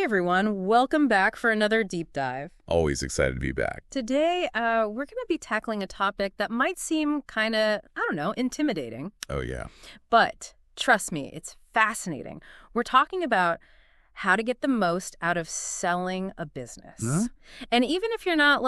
Hey everyone, welcome back for another deep dive. Always excited to be back. Today, we're going to be tackling a topic that might seem kind of, intimidating. Oh, yeah. But trust me, it's fascinating. We're talking about how to get the most out of selling a business. Huh? And even if you're not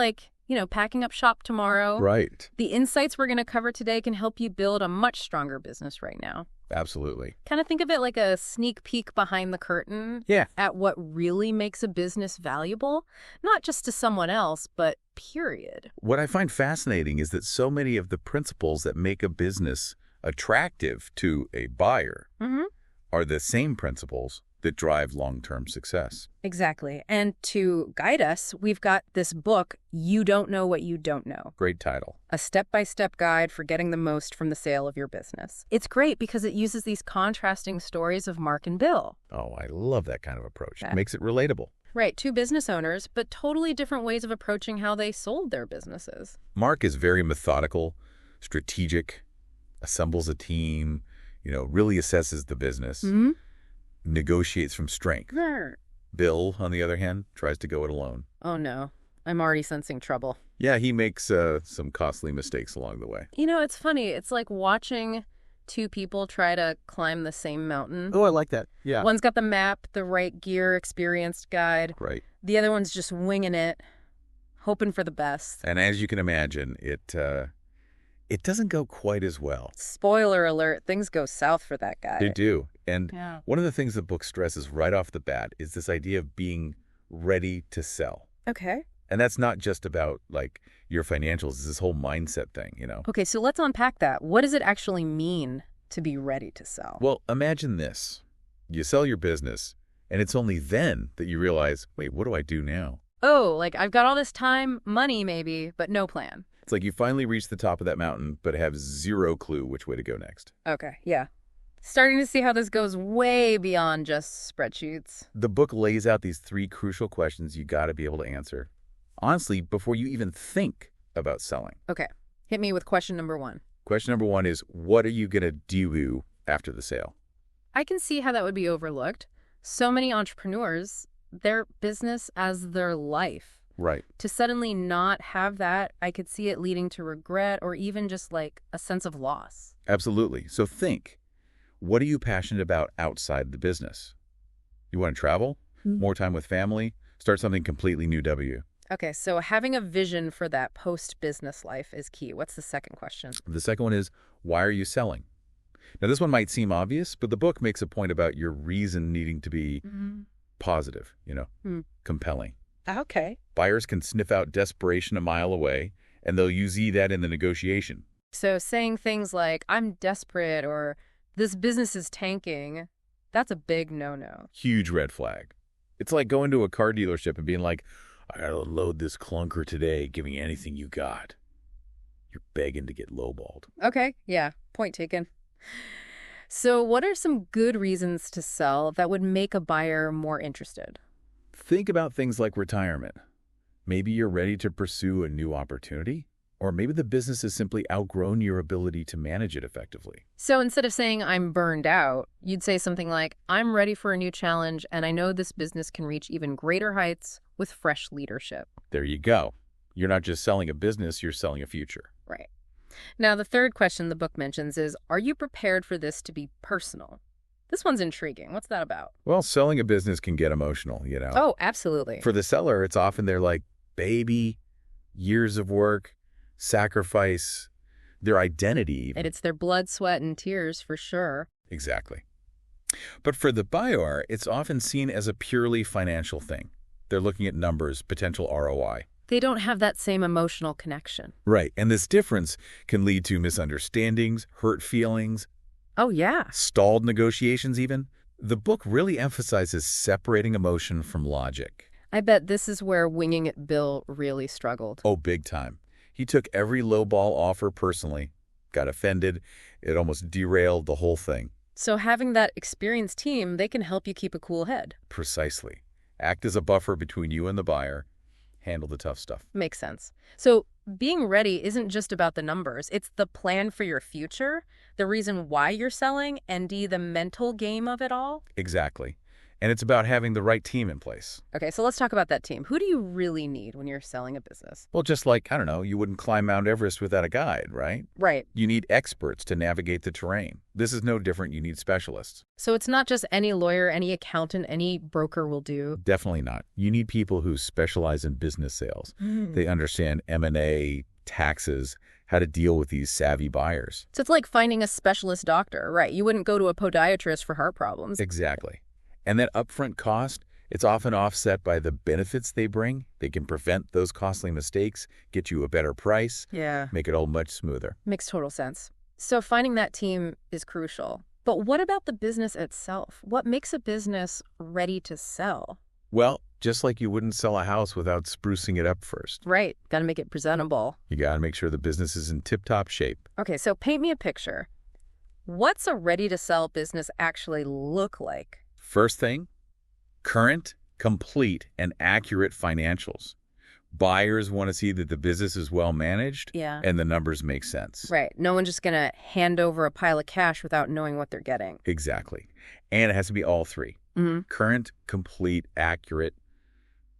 packing up shop tomorrow, Right. the insights we're going to cover today can help you build a much stronger business right now. Absolutely. Kind of think of it like a sneak peek behind the curtain at what really makes a business valuable, not just to someone else, but period. What I find fascinating is that so many of the principles that make a business attractive to a buyer are the same principles that drive long-term success. Exactly. And to guide us, we've got this book, You Don't Know What You Don't Know. Great title. A step-by-step guide for getting the most from the sale of your business. It's great because it uses these contrasting stories of Mark and Bill. Oh, I love that kind of approach. Yeah. It makes it relatable. Right, two business owners, but totally different ways of approaching how they sold their businesses. Mark is very methodical, strategic, assembles a team, really assesses the business, negotiates from strength. Bill, on the other hand, tries to go it alone. Oh no, I'm already sensing trouble. Yeah, he makes some costly mistakes along the way. It's funny. It's like watching two people try to climb the same mountain. Oh, I like that. Yeah. One's got the map, the right gear, experienced guide. Right. The other one's just winging it, hoping for the best. And as you can imagine, it doesn't go quite as well. Spoiler alert, things go south for that guy. They do. And Yeah. one of the things the book stresses right off the bat is this idea of being ready to sell. Okay. And that's not just about, your financials. It's this whole mindset thing, Okay, so let's unpack that. What does it actually mean to be ready to sell? Well, imagine this. You sell your business, and it's only then that you realize, wait, what do I do now? Oh, I've got all this time, money maybe, but no plan. It's like you finally reach the top of that mountain, but have zero clue which way to go next. Okay, yeah. Starting to see how this goes way beyond just spreadsheets. The book lays out these 3 crucial questions you got to be able to answer, honestly, before you even think about selling. Okay, hit me with question number 1. Question number 1 is, what are you going to do after the sale? I can see how that would be overlooked. So many entrepreneurs, their business as their life. Right. To suddenly not have that, I could see it leading to regret or even just a sense of loss. Absolutely. So think, what are you passionate about outside the business? You want to travel? More time with family? Start something completely new, W. Okay, so having a vision for that post-business life is key. What's the second question? The second one is, why are you selling? Now, this one might seem obvious, but the book makes a point about your reason needing to be positive, compelling. Okay. Buyers can sniff out desperation a mile away, and they'll use that in the negotiation. So saying things like, I'm desperate or this business is tanking, that's a big no-no. Huge red flag. It's like going to a car dealership and being like, I gotta load this clunker today, give me anything you got. You're begging to get lowballed. Okay, yeah, point taken. So what are some good reasons to sell that would make a buyer more interested? Think about things like retirement. Maybe you're ready to pursue a new opportunity, or maybe the business has simply outgrown your ability to manage it effectively. So instead of saying I'm burned out, you'd say something like, I'm ready for a new challenge and I know this business can reach even greater heights with fresh leadership. There you go. You're not just selling a business, you're selling a future. Right. Now, the third question the book mentions is, are you prepared for this to be personal? This one's intriguing. What's that about? Well, selling a business can get emotional, Oh, absolutely. For the seller, it's often their baby, years of work, sacrifice, their identity even. And it's their blood, sweat, and tears for sure. Exactly. But for the buyer, it's often seen as a purely financial thing. They're looking at numbers, potential ROI. They don't have that same emotional connection. Right. And this difference can lead to misunderstandings, hurt feelings, Oh, yeah. stalled negotiations even. The book really emphasizes separating emotion from logic. I bet this is where Winging It Bill really struggled. Oh, big time. He took every lowball offer personally, got offended. It almost derailed the whole thing. So having that experienced team, they can help you keep a cool head. Precisely. Act as a buffer between you and the buyer. Handle the tough stuff. Makes sense. So being ready isn't just about the numbers. It's the plan for your future, the reason why you're selling, and the mental game of it all. Exactly. And it's about having the right team in place. Okay, so let's talk about that team. Who do you really need when you're selling a business? Well, just like, I don't know, you wouldn't climb Mount Everest without a guide, right? Right. You need experts to navigate the terrain. This is no different. You need specialists. So it's not just any lawyer, any accountant, any broker will do? Definitely not. You need people who specialize in business sales. They understand M&A, taxes, how to deal with these savvy buyers. So it's like finding a specialist doctor, right? You wouldn't go to a podiatrist for heart problems. Exactly. And that upfront cost, it's often offset by the benefits they bring. They can prevent those costly mistakes, get you a better price, make it all much smoother. Makes total sense. So finding that team is crucial. But what about the business itself? What makes a business ready to sell? Well, just like you wouldn't sell a house without sprucing it up first. Right. Got to make it presentable. You got to make sure the business is in tip-top shape. Okay, so paint me a picture. What's a ready-to-sell business actually look like? First thing, current, complete, and accurate financials. Buyers want to see that the business is well managed and the numbers make sense. Right. No one's just going to hand over a pile of cash without knowing what they're getting. Exactly. And it has to be all three. Current, complete, accurate,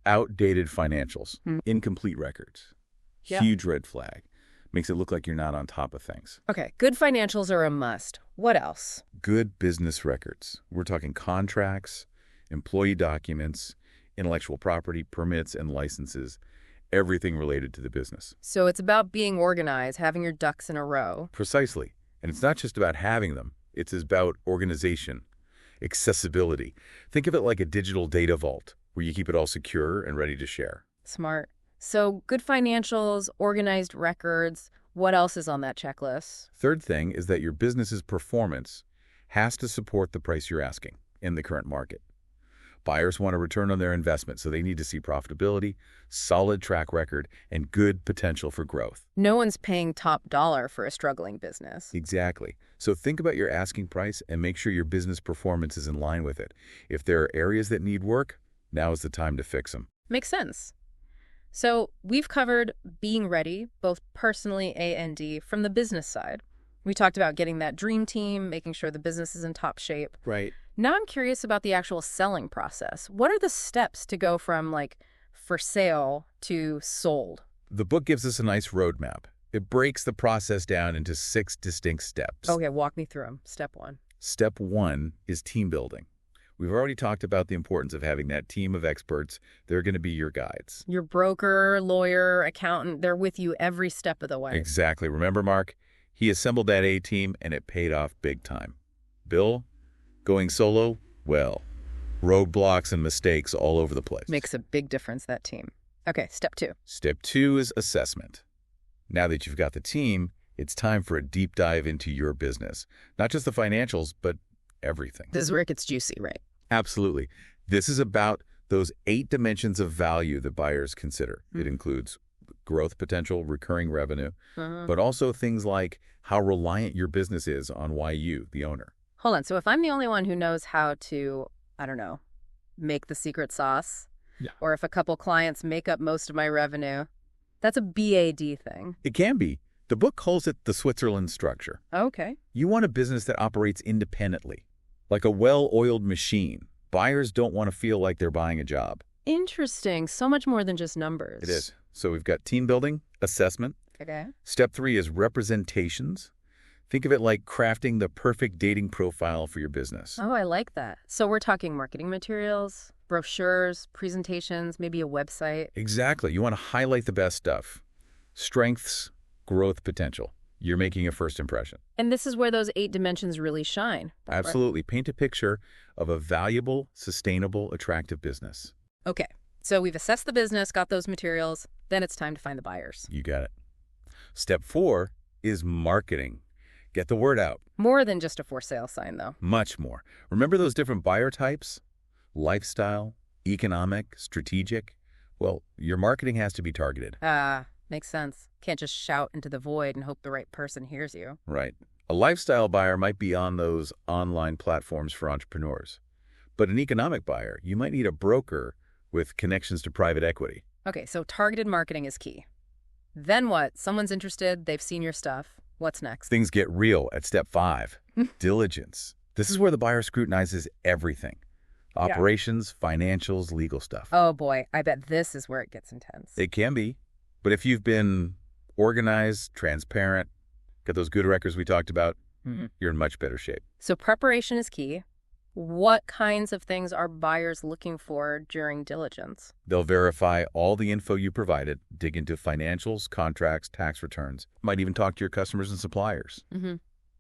outdated financials, incomplete records. Huge red flag. Makes it look like you're not on top of things. Okay, good financials are a must. What else? Good business records. We're talking contracts, employee documents, intellectual property, permits, and licenses, everything related to the business. So it's about being organized, having your ducks in a row. Precisely. And it's not just about having them. It's about organization, accessibility. Think of it like a digital data vault where you keep it all secure and ready to share. Smart. So good financials, organized records. What else is on that checklist? Third thing is that your business's performance has to support the price you're asking in the current market. Buyers want a return on their investment, so they need to see profitability, solid track record, and good potential for growth. No one's paying top dollar for a struggling business. Exactly. So think about your asking price and make sure your business performance is in line with it. If there are areas that need work, now is the time to fix them. Makes sense. So we've covered being ready, both personally A&D, from the business side. We talked about getting that dream team, making sure the business is in top shape. Right. Now I'm curious about the actual selling process. What are the steps to go from, like, for sale to sold? The book gives us a nice roadmap. It breaks the process down into 6 distinct steps. Okay, walk me through them. Step 1. Step 1 is team building. We've already talked about the importance of having that team of experts. They're going to be your guides. Your broker, lawyer, accountant, they're with you every step of the way. Exactly. Remember, Mark? He assembled that A-team, and it paid off big time. Bill, going solo, well, roadblocks and mistakes all over the place. Makes a big difference, that team. Okay, step 2. Step 2 is assessment. Now that you've got the team, it's time for a deep dive into your business. Not just the financials, but everything. This is where it gets juicy, right? Absolutely. This is about those 8 dimensions of value that buyers consider. It includes growth potential, recurring revenue, but also things like how reliant your business is on you, the owner. Hold on. So if I'm the only one who knows how to, I don't know, make the secret sauce, or if a couple clients make up most of my revenue, that's a BAD thing. It can be. The book calls it the Switzerland structure. Okay. You want a business that operates independently, like a well-oiled machine. Buyers don't want to feel like they're buying a job. Interesting. So much more than just numbers. It is. So we've got team building, assessment. Okay. Step 3 is representations. Think of it like crafting the perfect dating profile for your business. Oh, I like that. So we're talking marketing materials, brochures, presentations, maybe a website. Exactly. You want to highlight the best stuff. Strengths, growth potential. You're making a first impression. And this is where those 8 dimensions really shine. Absolutely. Paint a picture of a valuable, sustainable, attractive business. Okay. So we've assessed the business, got those materials, then it's time to find the buyers. You got it. Step 4 is marketing. Get the word out. More than just a for sale sign, though. Much more. Remember those different buyer types? Lifestyle, economic, strategic? Well, your marketing has to be targeted. Makes sense. Can't just shout into the void and hope the right person hears you. Right. A lifestyle buyer might be on those online platforms for entrepreneurs. But an economic buyer, you might need a broker with connections to private equity. Okay, so targeted marketing is key. Then what? Someone's interested, they've seen your stuff. What's next? Things get real at step 5. Diligence. This is where the buyer scrutinizes everything. Operations, financials, legal stuff. Oh boy, I bet this is where it gets intense. It can be. But if you've been organized, transparent, got those good records we talked about, you're in much better shape. So preparation is key. What kinds of things are buyers looking for during diligence? They'll verify all the info you provided, dig into financials, contracts, tax returns. Might even talk to your customers and suppliers.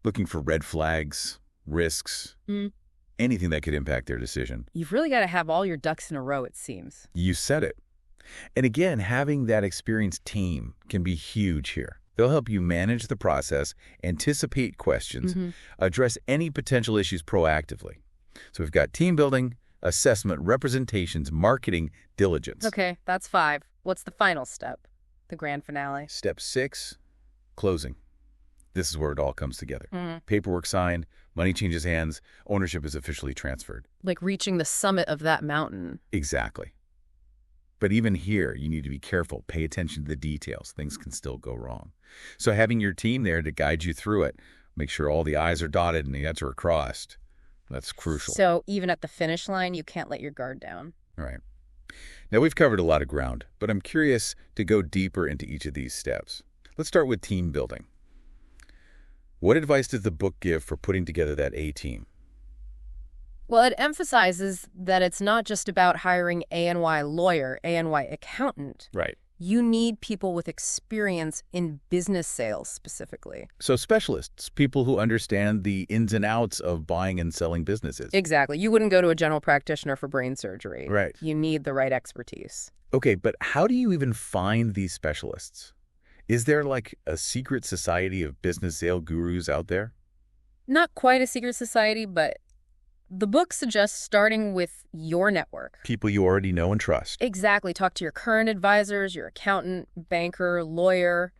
Looking for red flags, risks, anything that could impact their decision. You've really got to have all your ducks in a row, it seems. You said it. And again, having that experienced team can be huge here. They'll help you manage the process, anticipate questions, address any potential issues proactively. So we've got team building, assessment, representations, marketing, diligence. Okay, that's 5. What's the final step? The grand finale. Step 6, closing. This is where it all comes together. Paperwork signed, money changes hands, ownership is officially transferred. Like reaching the summit of that mountain. Exactly. But even here, you need to be careful. Pay attention to the details. Things can still go wrong. So having your team there to guide you through it, make sure all the I's are dotted and the T's are crossed. That's crucial. So even at the finish line, you can't let your guard down. All right. Now, we've covered a lot of ground, but I'm curious to go deeper into each of these steps. Let's start with team building. What advice does the book give for putting together that A-team? Well, it emphasizes that it's not just about hiring A&Y lawyer, A&Y accountant. Right. You need people with experience in business sales specifically. So specialists, people who understand the ins and outs of buying and selling businesses. Exactly. You wouldn't go to a general practitioner for brain surgery. Right. You need the right expertise. Okay, but how do you even find these specialists? Is there like a secret society of business sale gurus out there? Not quite a secret society, but the book suggests starting with your network. People you already know and trust. Exactly. Talk to your current advisors, your accountant, banker, lawyer.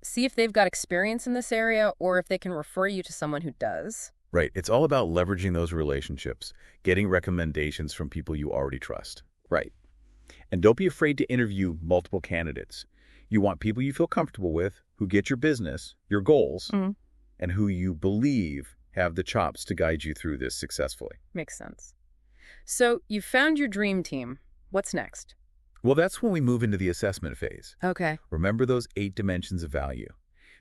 See if they've got experience in this area or if they can refer you to someone who does. Right. It's all about leveraging those relationships, getting recommendations from people you already trust. Right. And don't be afraid to interview multiple candidates. You want people you feel comfortable with, who get your business, your goals, and who you believe have the chops to guide you through this successfully. Makes sense. So you found your dream team. What's next? Well, that's when we move into the assessment phase. Okay. Remember those 8 dimensions of value.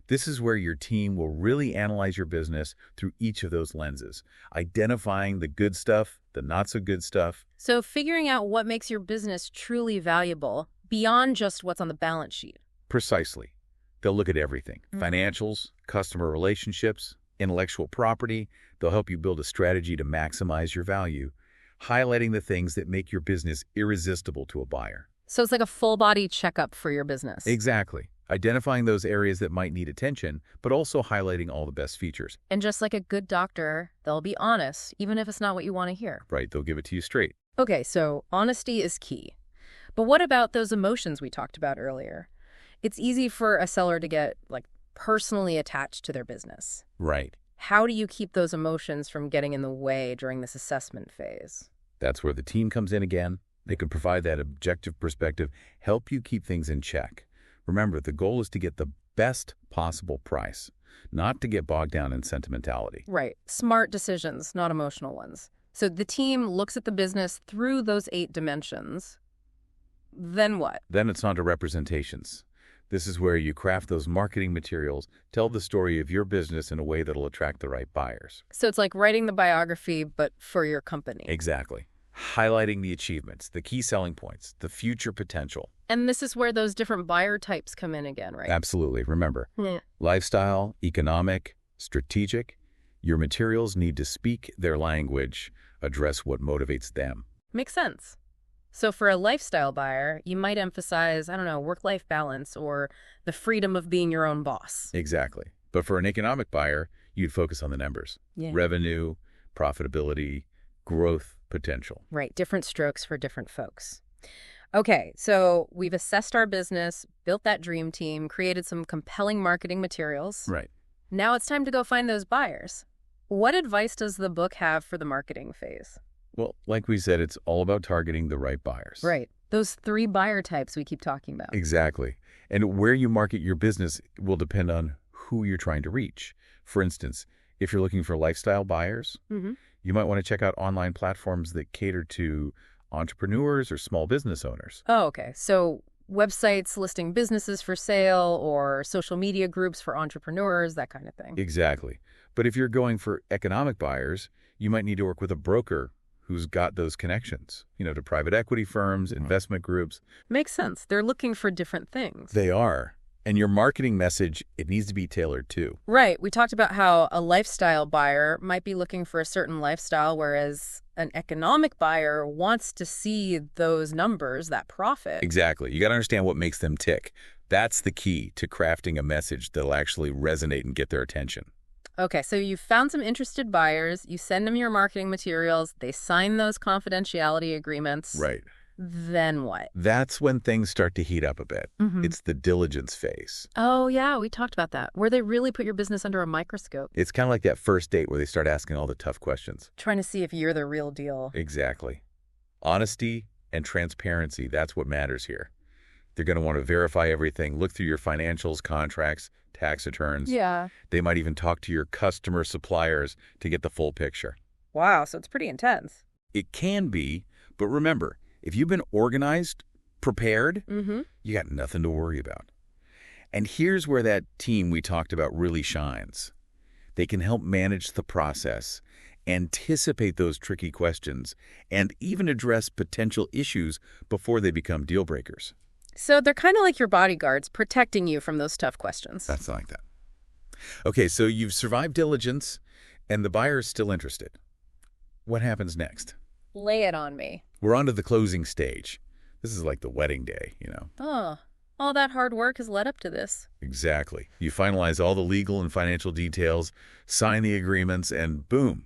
This is where your team will really analyze your business through each of those lenses, identifying the good stuff, the not so good stuff. So figuring out what makes your business truly valuable beyond just what's on the balance sheet. Precisely. They'll look at everything. Financials, customer relationships, intellectual property. They'll help you build a strategy to maximize your value, highlighting the things that make your business irresistible to a buyer. So it's like a full-body checkup for your business. Exactly. Identifying those areas that might need attention, but also highlighting all the best features. And just like a good doctor, they'll be honest, even if it's not what you want to hear. Right, they'll give it to you straight. Okay, so honesty is key. But what about those emotions we talked about earlier? It's easy for a seller to get, personally attached to their business. Right. How do you keep those emotions from getting in the way during this assessment phase? That's where the team comes in again. They can provide that objective perspective, help you keep things in check. Remember, the goal is to get the best possible price, not to get bogged down in sentimentality. Right. Smart decisions, not emotional ones. So the team looks at the business through those 8 dimensions. Then what? Then it's on to representations. This is where you craft those marketing materials, tell the story of your business in a way that'll attract the right buyers. So it's like writing the biography, but for your company. Exactly. Highlighting the achievements, the key selling points, the future potential. And this is where those different buyer types come in again, right? Absolutely. Remember, lifestyle, economic, strategic. Your materials need to speak their language, address what motivates them. Makes sense. So for a lifestyle buyer, you might emphasize, work-life balance or the freedom of being your own boss. Exactly. But for an economic buyer, you'd focus on the numbers. Yeah. Revenue, profitability, growth potential. Right. Different strokes for different folks. Okay, so we've assessed our business, built that dream team, created some compelling marketing materials. Right. Now it's time to go find those buyers. What advice does the book have for the marketing phase? Well, like we said, it's all about targeting the right buyers. Right. Those 3 buyer types we keep talking about. Exactly. And where you market your business will depend on who you're trying to reach. For instance, if you're looking for lifestyle buyers, You might want to check out online platforms that cater to entrepreneurs or small business owners. Oh, okay. So websites listing businesses for sale or social media groups for entrepreneurs, that kind of thing. Exactly. But if you're going for economic buyers, you might need to work with a broker who's got those connections, to private equity firms, investment groups. Makes sense. They're looking for different things. They are. And your marketing message, it needs to be tailored too. Right. We talked about how a lifestyle buyer might be looking for a certain lifestyle, whereas an economic buyer wants to see those numbers, that profit. Exactly. You got to understand what makes them tick. That's the key to crafting a message that'll actually resonate and get their attention. Okay, so you found some interested buyers, you send them your marketing materials, they sign those confidentiality agreements. Right. Then what? That's when things start to heat up a bit. It's the diligence phase. Oh, yeah, we talked about that, where they really put your business under a microscope. It's kind of like that first date where they start asking all the tough questions. Trying to see if you're the real deal. Exactly. Honesty and transparency, that's what matters here. They're going to want to verify everything, look through your financials, contracts, tax returns. Yeah. They might even talk to your customer suppliers to get the full picture. Wow, so it's pretty intense. It can be, but remember, if you've been organized, prepared, you got nothing to worry about. And here's where that team we talked about really shines. They can help manage the process, anticipate those tricky questions, and even address potential issues before they become deal breakers. So they're kind of like your bodyguards, protecting you from those tough questions. That's like that. Okay, so you've survived diligence, and the buyer is still interested. What happens next? Lay it on me. We're on to the closing stage. This is like the wedding day, Oh, all that hard work has led up to this. Exactly. You finalize all the legal and financial details, sign the agreements, and boom,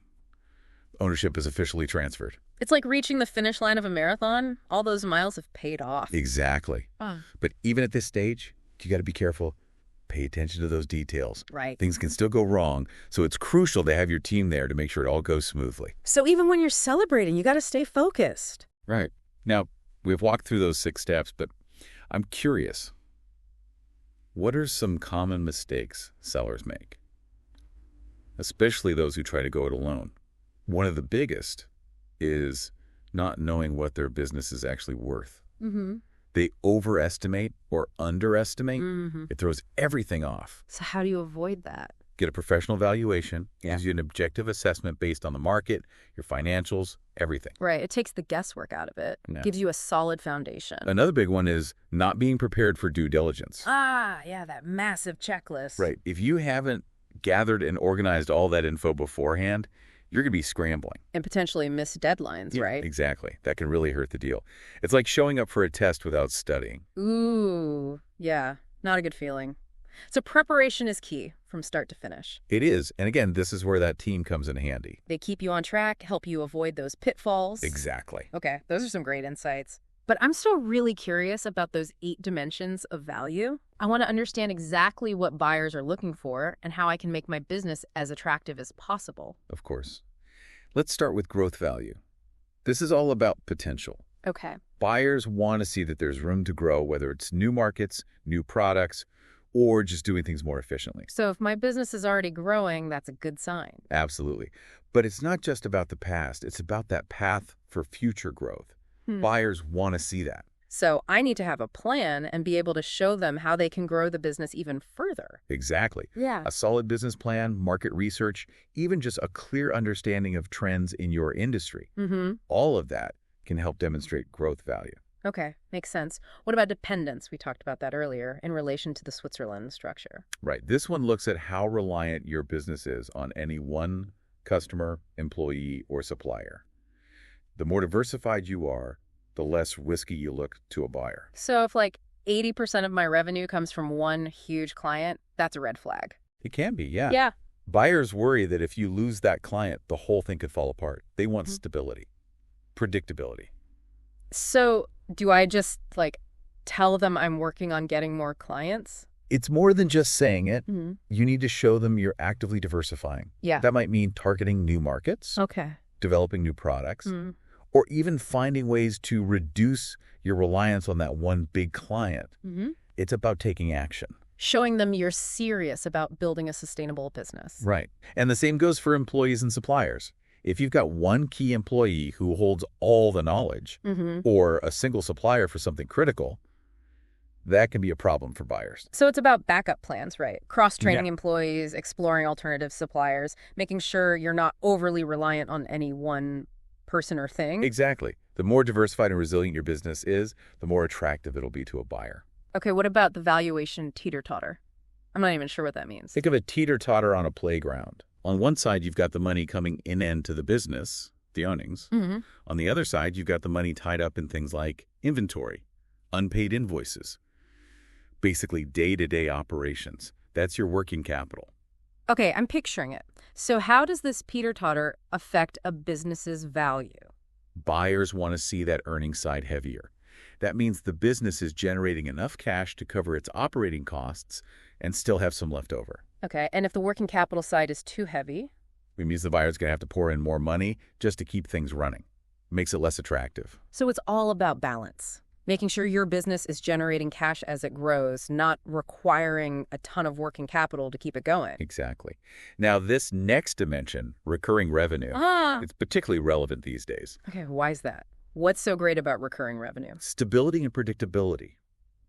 ownership is officially transferred. It's like reaching the finish line of a marathon. All those miles have paid off. Exactly. But even at this stage, you got to be careful. Pay attention to those details. Right. Things can still go wrong, so it's crucial to have your team there to make sure it all goes smoothly. So even when you're celebrating, you got to stay focused. Right. Now, we've walked through those 6 steps, but I'm curious. What are some common mistakes sellers make? Especially those who try to go it alone. One of the biggest is not knowing what their business is actually worth. They overestimate or underestimate. It throws everything off. So how do you avoid that? Get a professional valuation. Gives you an objective assessment based on the market, your financials, everything. Right. It takes the guesswork out of it. Yeah. Gives you a solid foundation. Another big one is not being prepared for due diligence. Yeah, that massive checklist. Right. If you haven't gathered and organized all that info beforehand, you're going to be scrambling. And potentially miss deadlines, right? Exactly. That can really hurt the deal. It's like showing up for a test without studying. Ooh, yeah. Not a good feeling. So preparation is key from start to finish. It is. And again, this is where that team comes in handy. They keep you on track, help you avoid those pitfalls. Exactly. Okay, those are some great insights. But I'm still really curious about those 8 dimensions of value. I want to understand exactly what buyers are looking for and how I can make my business as attractive as possible. Of course. Let's start with growth value. This is all about potential. Okay. Buyers want to see that there's room to grow, whether it's new markets, new products, or just doing things more efficiently. So if my business is already growing, that's a good sign. Absolutely. But it's not just about the past. It's about that path for future growth. Buyers want to see that. So I need to have a plan and be able to show them how they can grow the business even further. Exactly. Yeah. A solid business plan, market research, even just a clear understanding of trends in your industry. All of that can help demonstrate growth value. Okay, makes sense. What about dependence? We talked about that earlier in relation to the Switzerland structure. Right. This one looks at how reliant your business is on any one customer, employee, or supplier. The more diversified you are, the less risky you look to a buyer. So if like 80% of my revenue comes from one huge client, that's a red flag. It can be, yeah. Yeah. Buyers worry that if you lose that client, the whole thing could fall apart. They want stability, predictability. So do I just like tell them I'm working on getting more clients? It's more than just saying it. You need to show them you're actively diversifying. Yeah. That might mean targeting new markets, Okay. developing new products, or even finding ways to reduce your reliance on that one big client. It's about taking action. Showing them you're serious about building a sustainable business. Right. And the same goes for employees and suppliers. If you've got one key employee who holds all the knowledge, or a single supplier for something critical, that can be a problem for buyers. So it's about backup plans, right? Cross-training Yeah. employees, exploring alternative suppliers, making sure you're not overly reliant on any one person or thing. Exactly. The more diversified and resilient your business is, the more attractive it'll be to a buyer. Okay, what about the valuation teeter-totter? I'm not even sure what that means. Think of a teeter-totter on a playground. On one side, you've got the money coming in and to the business, the earnings. On the other side, you've got the money tied up in things like inventory, unpaid invoices, basically day-to-day operations. That's your working capital. Okay, I'm picturing it. So how does this teeter-totter affect a business's value? Buyers want to see that earnings side heavier. That means the business is generating enough cash to cover its operating costs and still have some left over. Okay, and if the working capital side is too heavy? It means the buyer's going to have to pour in more money just to keep things running. Makes it less attractive. So it's all about balance. Making sure your business is generating cash as it grows, not requiring a ton of working capital to keep it going. Exactly. Now, this next dimension, recurring revenue, it's particularly relevant these days. Okay, why is that? What's so great about recurring revenue? Stability and predictability.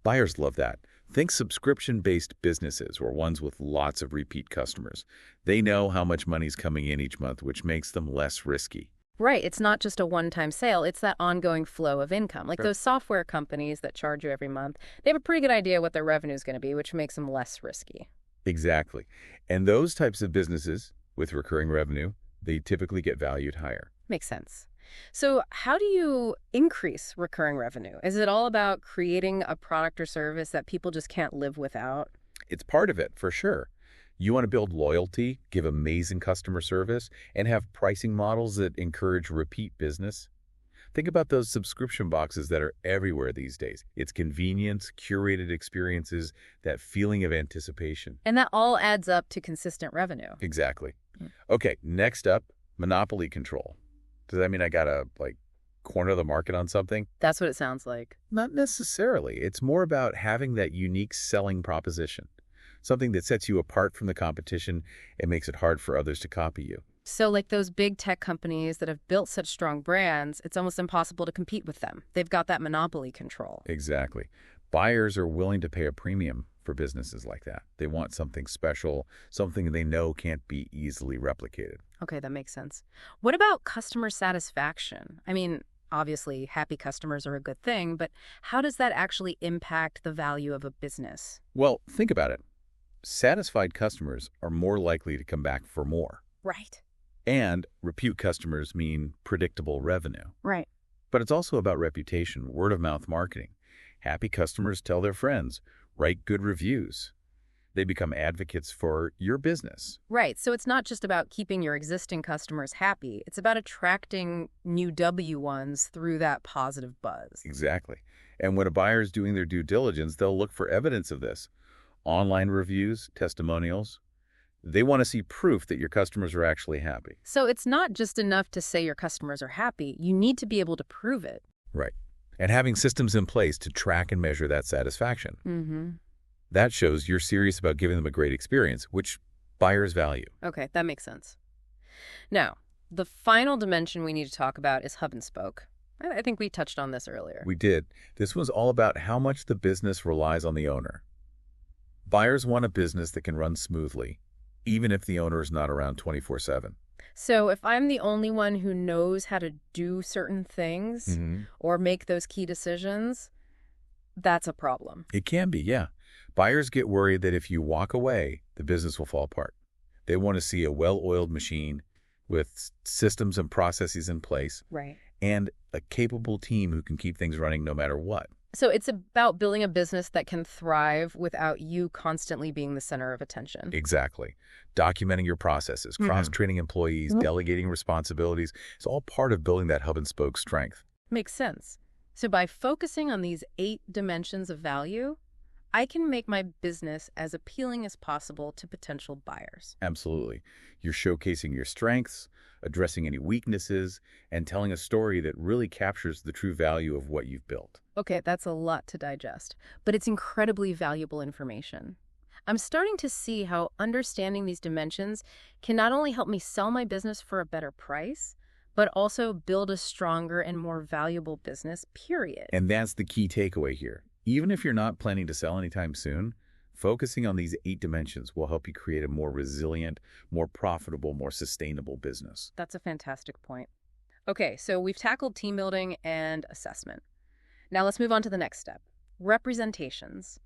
Buyers love that. Think subscription-based businesses or ones with lots of repeat customers. They know how much money's coming in each month, which makes them less risky. Right, it's not just a one-time sale, it's that ongoing flow of income. Like those software companies that charge you every month, they have a pretty good idea what their revenue is going to be, which makes them less risky. Exactly. And those types of businesses with recurring revenue, they typically get valued higher. Makes sense. So how do you increase recurring revenue? Is it all about creating a product or service that people just can't live without? It's part of it, for sure. You want to build loyalty, give amazing customer service, and have pricing models that encourage repeat business. Think about those subscription boxes that are everywhere these days. It's convenience, curated experiences, that feeling of anticipation. And that all adds up to consistent revenue. Exactly. Okay, next up, monopoly control. Does that mean I got to, corner the market on something? That's what it sounds like. Not necessarily. It's more about having that unique selling proposition. Something that sets you apart from the competition and makes it hard for others to copy you. So like those big tech companies that have built such strong brands, it's almost impossible to compete with them. They've got that monopoly control. Exactly. Buyers are willing to pay a premium for businesses like that. They want something special, something they know can't be easily replicated. Okay, that makes sense. What about customer satisfaction? I mean, obviously, happy customers are a good thing, but how does that actually impact the value of a business? Well, think about it. Satisfied customers are more likely to come back for more. Right. And repeat customers mean predictable revenue. Right. But it's also about reputation, word-of-mouth marketing. Happy customers tell their friends, write good reviews. They become advocates for your business. Right. So it's not just about keeping your existing customers happy. It's about attracting new W ones through that positive buzz. Exactly. And when a buyer is doing their due diligence, they'll look for evidence of this. Online reviews, testimonials. They want to see proof that your customers are actually happy. So it's not just enough to say your customers are happy. You need to be able to prove it. Right. And having systems in place to track and measure that satisfaction. That shows you're serious about giving them a great experience, which buyers value. Okay, that makes sense. Now, the final dimension we need to talk about is hub and spoke. I think we touched on this earlier. We did. This was all about how much the business relies on the owner. Buyers want a business that can run smoothly, even if the owner is not around 24/7. So if I'm the only one who knows how to do certain things or make those key decisions, that's a problem. It can be, yeah. Buyers get worried that if you walk away, the business will fall apart. They want to see a well-oiled machine with systems and processes in place. Right. And a capable team who can keep things running no matter what. So it's about building a business that can thrive without you constantly being the center of attention. Exactly. Documenting your processes, cross-training employees, delegating responsibilities. It's all part of building that hub and spoke strength. Makes sense. So by focusing on these 8 dimensions of value, I can make my business as appealing as possible to potential buyers. Absolutely. You're showcasing your strengths, addressing any weaknesses, and telling a story that really captures the true value of what you've built. Okay, that's a lot to digest, but it's incredibly valuable information. I'm starting to see how understanding these dimensions can not only help me sell my business for a better price, but also build a stronger and more valuable business, period. And that's the key takeaway here. Even if you're not planning to sell anytime soon, focusing on these 8 dimensions will help you create a more resilient, more profitable, more sustainable business. That's a fantastic point. Okay, so we've tackled team building and assessment. Now let's move on to the next step, representations.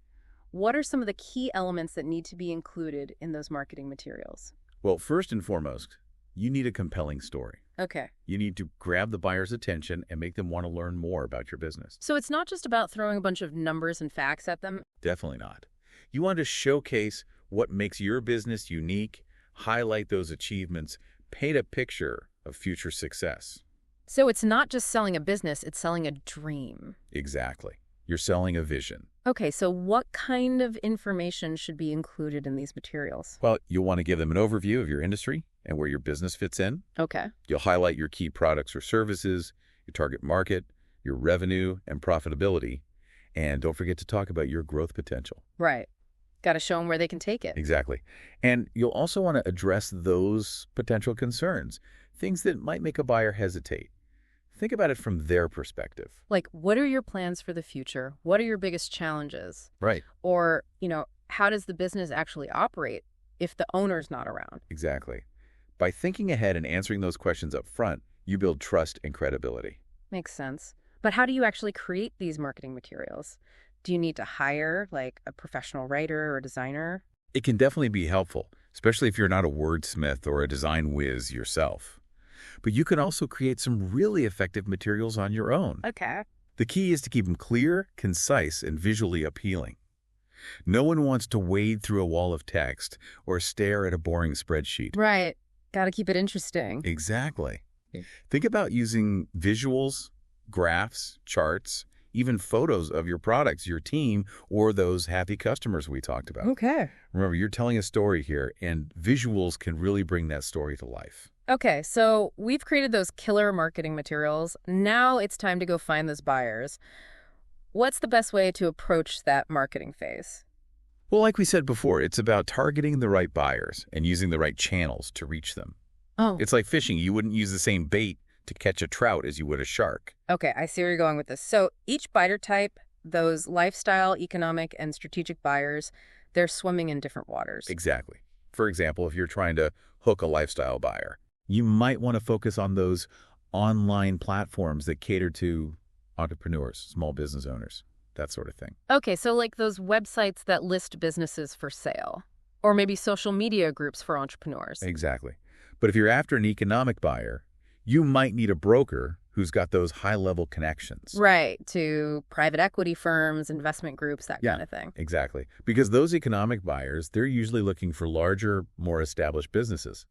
What are some of the key elements that need to be included in those marketing materials? Well, first and foremost, you need a compelling story. Okay. You need to grab the buyer's attention and make them want to learn more about your business. So it's not just about throwing a bunch of numbers and facts at them? Definitely not. You want to showcase what makes your business unique, highlight those achievements, paint a picture of future success. So it's not just selling a business, it's selling a dream. Exactly. You're selling a vision. Okay, so what kind of information should be included in these materials? Well, you'll want to give them an overview of your industry and where your business fits in. Okay. You'll highlight your key products or services, your target market, your revenue and profitability, and don't forget to talk about your growth potential. Right. Got to show them where they can take it. Exactly. And you'll also want to address those potential concerns, things that might make a buyer hesitate. Think about it from their perspective. Like, what are your plans for the future? What are your biggest challenges? Right. Or, how does the business actually operate if the owner's not around? Exactly. By thinking ahead and answering those questions up front, you build trust and credibility. Makes sense. But how do you actually create these marketing materials? Do you need to hire, like, a professional writer or designer? It can definitely be helpful, especially if you're not a wordsmith or a design whiz yourself. But you can also create some really effective materials on your own. Okay. The key is to keep them clear, concise, and visually appealing. No one wants to wade through a wall of text or stare at a boring spreadsheet. Right. Got to keep it interesting. Exactly. Think about using visuals, graphs, charts, even photos of your products, your team, or those happy customers we talked about. Okay. Remember, you're telling a story here, and visuals can really bring that story to life. Okay, so we've created those killer marketing materials. Now it's time to go find those buyers. What's the best way to approach that marketing phase? Well, like we said before, it's about targeting the right buyers and using the right channels to reach them. Oh. It's like fishing. You wouldn't use the same bait to catch a trout as you would a shark. Okay, I see where you're going with this. So each buyer type, those lifestyle, economic, and strategic buyers, they're swimming in different waters. Exactly. For example, if you're trying to hook a lifestyle buyer, you might want to focus on those online platforms that cater to entrepreneurs, small business owners, that sort of thing. Okay, so like those websites that list businesses for sale, or maybe social media groups for entrepreneurs. Exactly. But if you're after an economic buyer, you might need a broker who's got those high-level connections. Right, to private equity firms, investment groups, that kind of thing. Exactly. Because those economic buyers, they're usually looking for larger, more established businesses,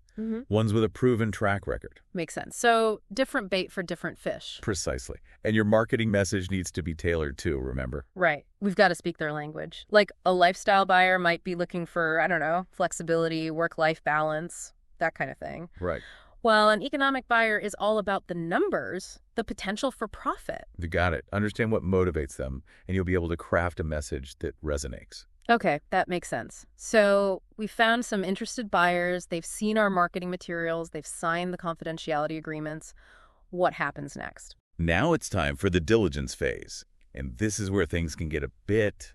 ones with a proven track record. Makes sense. So different bait for different fish. Precisely. And your marketing message needs to be tailored too, remember? Right. We've got to speak their language. Like a lifestyle buyer might be looking for, I don't know, flexibility, work-life balance, that kind of thing. Right. Well, an economic buyer is all about the numbers, the potential for profit. You got it. Understand what motivates them, and you'll be able to craft a message that resonates. Okay, that makes sense. So we found some interested buyers. They've seen our marketing materials. They've signed the confidentiality agreements. What happens next? Now it's time for the diligence phase. And this is where things can get a bit,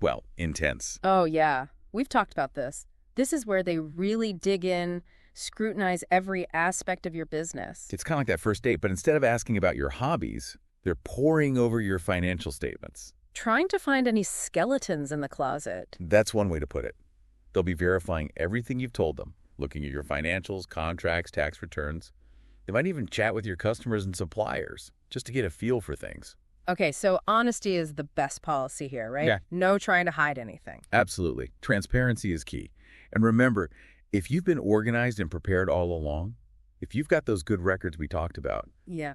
well, intense. Oh, yeah. We've talked about this. This is where they really dig in, scrutinize every aspect of your business. It's kind of like that first date, but instead of asking about your hobbies, they're poring over your financial statements. Trying to find any skeletons in the closet. That's one way to put it. They'll be verifying everything you've told them, looking at your financials, contracts, tax returns. They might even chat with your customers and suppliers just to get a feel for things. Okay, so honesty is the best policy here, right? Yeah. No trying to hide anything. Absolutely. Transparency is key. And remember, if you've been organized and prepared all along, if you've got those good records we talked about, Yeah.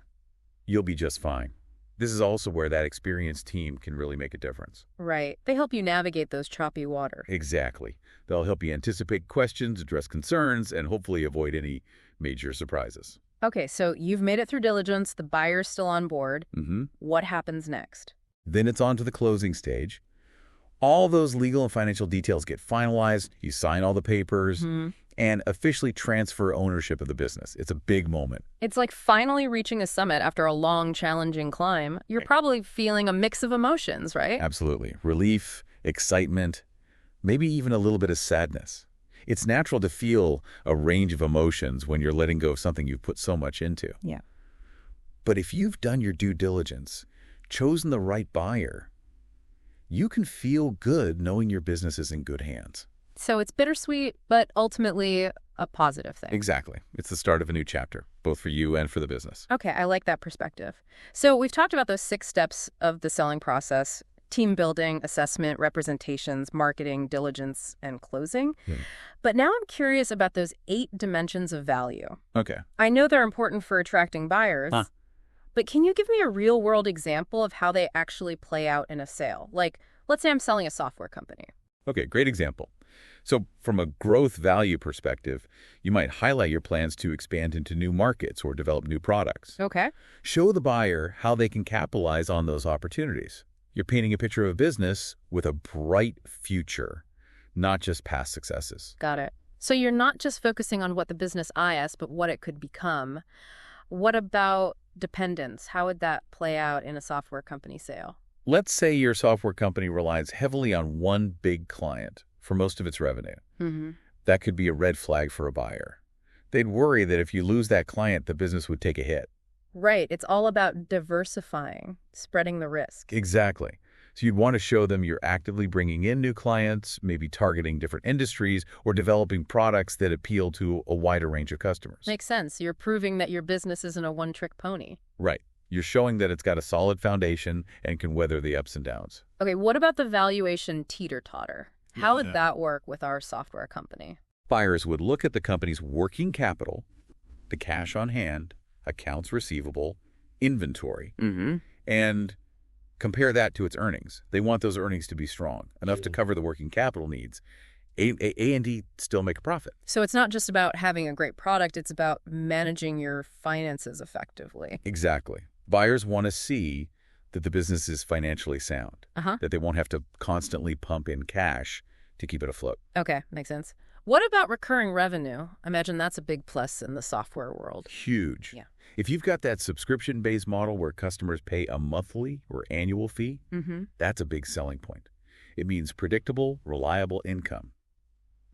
you'll be just fine. This is also where that experienced team can really make a difference. Right. They help you navigate those choppy waters. Exactly. They'll help you anticipate questions, address concerns, and hopefully avoid any major surprises. Okay, so you've made it through diligence. The buyer's still on board. Mm-hmm. What happens next? Then it's on to the closing stage. All those legal and financial details get finalized, you sign all the papers, and officially transfer ownership of the business. It's a big moment. It's like finally reaching a summit after a long, challenging climb. You're probably feeling a mix of emotions, right? Absolutely. Relief, excitement, maybe even a little bit of sadness. It's natural to feel a range of emotions when you're letting go of something you've put so much into. Yeah. But if you've done your due diligence, chosen the right buyer, you can feel good knowing your business is in good hands. So it's bittersweet, but ultimately a positive thing. Exactly. It's the start of a new chapter, both for you and for the business. Okay, I like that perspective. So we've talked about those 6 steps of the selling process: team building, assessment, representations, marketing, diligence, and closing. Yeah. But now I'm curious about those 8 dimensions of value. Okay. I know they're important for attracting buyers, but can you give me a real-world example of how they actually play out in a sale? Like, let's say I'm selling a software company. Okay, great example. So from a growth value perspective, you might highlight your plans to expand into new markets or develop new products. Okay. Show the buyer how they can capitalize on those opportunities. You're painting a picture of a business with a bright future, not just past successes. Got it. So you're not just focusing on what the business is, but what it could become. What about dependence? How would that play out in a software company sale? Let's say your software company relies heavily on one big client for most of its revenue. That could be a red flag for a buyer. They'd worry that if you lose that client, the business would take a hit. Right. It's all about diversifying, spreading the risk. Exactly. So you'd want to show them you're actively bringing in new clients, maybe targeting different industries, or developing products that appeal to a wider range of customers. Makes sense. You're proving that your business isn't a one-trick pony. Right. You're showing that it's got a solid foundation and can weather the ups and downs. Okay, what about the valuation teeter-totter? How would that work with our software company? Buyers would look at the company's working capital, the cash on hand, accounts receivable, inventory, and compare that to its earnings. They want those earnings to be strong, enough to cover the working capital needs. A&D still make a profit. So it's not just about having a great product, it's about managing your finances effectively. Exactly. Buyers want to see that the business is financially sound, that they won't have to constantly pump in cash to keep it afloat. Okay, makes sense. What about recurring revenue? I imagine that's a big plus in the software world. Huge. Yeah. If you've got that subscription-based model where customers pay a monthly or annual fee, that's a big selling point. It means predictable, reliable income.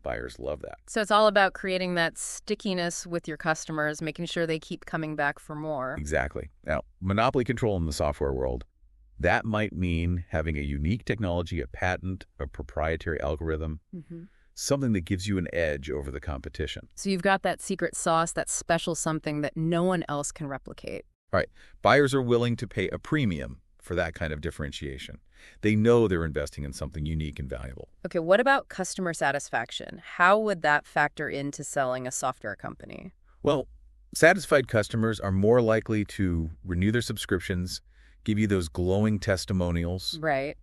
Buyers love that. So it's all about creating that stickiness with your customers, making sure they keep coming back for more. Exactly. Now, monopoly control in the software world, that might mean having a unique technology, a patent, a proprietary algorithm, something that gives you an edge over the competition. So you've got that secret sauce, that special something that no one else can replicate. All right. Buyers are willing to pay a premium for that kind of differentiation. They know they're investing in something unique and valuable. Okay, what about customer satisfaction? How would that factor into selling a software company? Well, satisfied customers are more likely to renew their subscriptions, give you those glowing testimonials, Right.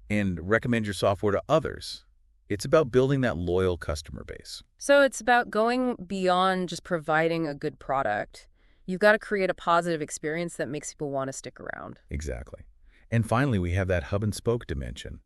and recommend your software to others. It's about building that loyal customer base. So it's about going beyond just providing a good product. You've got to create a positive experience that makes people want to stick around. Exactly. And finally, we have that hub and spoke dimension.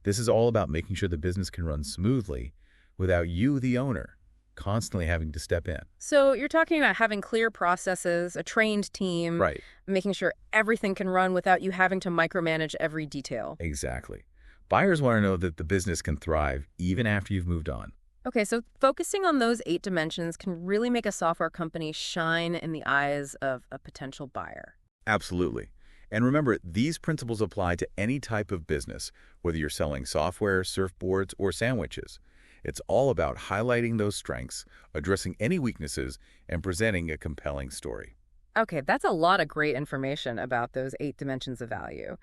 This is all about making sure the business can run smoothly without you, the owner, constantly having to step in. So you're talking about having clear processes, a trained team, Right. making sure everything can run without you having to micromanage every detail. Exactly. Buyers want to know that the business can thrive even after you've moved on. Okay, so focusing on those 8 dimensions can really make a software company shine in the eyes of a potential buyer. Absolutely. And remember, these principles apply to any type of business, whether you're selling software, surfboards, or sandwiches. It's all about highlighting those strengths, addressing any weaknesses, and presenting a compelling story. Okay, that's a lot of great information about those 8 dimensions of value.